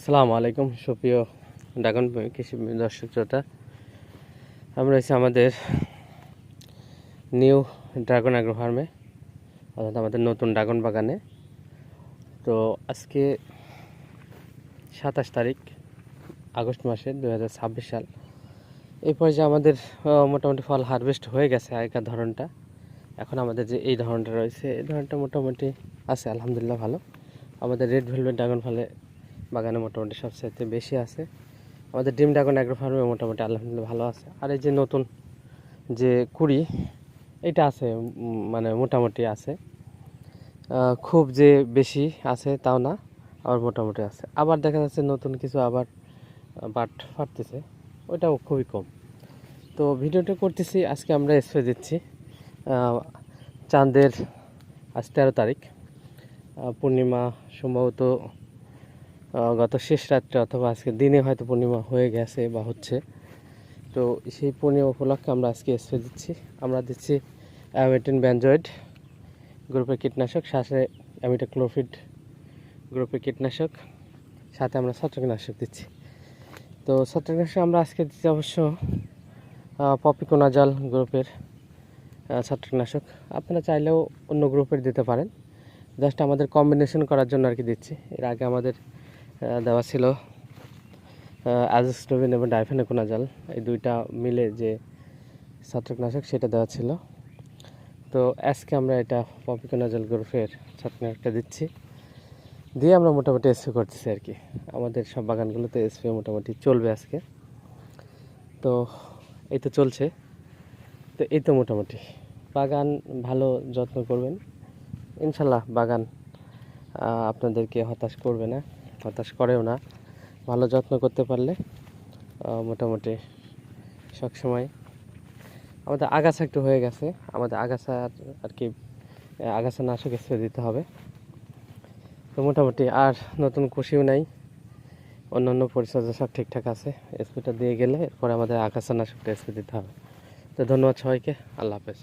আসসালামু আলাইকুম সুপ্রিয় ড্রাগন কৃষি দর্শক শ্রোতা। আমরা রয়েছি আমাদের নিউ ড্রাগন অ্যাগ্রো ফার্মে, অর্থাৎ আমাদের নতুন ড্রাগন বাগানে। তো আজকে 27 তারিখ আগস্ট মাসের 2026 সাল। এই পর্যায়ে আমাদের মোটামুটি ফল হারভেস্ট হয়ে গেছে আগেকার ধরনটা। এখন আমাদের যে এই ধরনটা রয়েছে, এই ধরনটা মোটামুটি আছে আলহামদুলিল্লাহ ভালো। আমাদের রেড ভেলভেট ড্রাগন ফলে বাগানে মোটামুটি সবচাইতে বেশি আছে। আমাদের ডিম ড্রাগন অ্যাগ্রো ফার্মে মোটামুটি আলহামদুলিল্লাহ ভালো আছে। আর এই যে নতুন যে কুড়ি, এটা আছে মানে মোটামুটি আছে, খুব যে বেশি আছে তাও না, আবার মোটামুটি আছে। আবার দেখা যাচ্ছে নতুন কিছু আবার বাট ফাটতেছে, ওইটাও খুবই কম। তো ভিডিওটা করতেছি, আজকে আমরা স্প্রে দিচ্ছি চাঁদের আজ 13 তারিখ, পূর্ণিমা সম্ভবত গত শেষ রাত্রে অথবা আজকে দিনে হয়তো পূর্ণিমা হয়ে গেছে বা হচ্ছে। তো সেই পূর্ণিমা উপলক্ষে আমরা আজকে স্প্রে দিচ্ছি। আমরা দিচ্ছি অ্যামেটিন বেনজয়েড গ্রুপের কীটনাশক, সাথে অ্যামিটাক্লোরফিড গ্রুপের কীটনাশক, সাথে আমরা ছত্রাকনাশক দিচ্ছি। তো ছত্রাকনাশক আমরা আজকে দিচ্ছি অবশ্য পপিকোনাজাল গ্রুপের ছত্রাকনাশক। আপনারা চাইলেও অন্য গ্রুপের দিতে পারেন, জাস্ট আমাদের কম্বিনেশন করার জন্য আর কি দিচ্ছি। এর আগে আমাদের দেওয়া ছিল অ্যাজোস্টোবিন এবং ডাইফেনোকোনাজাল, এই দুইটা মিলে যে ছত্রাকনাশক সেটা দেওয়া ছিল। তো আজকে আমরা এটা পপিকোনাজাল গ্রুপের ছত্রাকনাশকটা দিচ্ছি, দিয়ে আমরা মোটামুটি স্প্রে করতেছি আর কি। আমাদের সব বাগানগুলোতে স্প্রে মোটামুটি চলবে আজকে। তো এই তো চলছে। তো এই তো মোটামুটি বাগান ভালো যত্ন করবেন, ইনশাল্লাহ বাগান আপনাদেরকে হতাশ করবে না, হতাশ করেও না। ভালো যত্ন করতে পারলে মোটামুটি সবসময়। আমাদের আগাছা একটু হয়ে গেছে, আমাদের আগাছা আর কি আগাছা নাশক স্প্রে দিতে হবে। তো মোটামুটি আর নতুন কুশিও নাই, অন্যান্য পরিচর্যা সব ঠিকঠাক আছে। স্প্রেটা দিয়ে গেলে এরপরে আমাদের আগাছা নাশকটা স্প্রে দিতে হবে। তো ধন্যবাদ সবাইকে, আল্লাহ হাফেজ।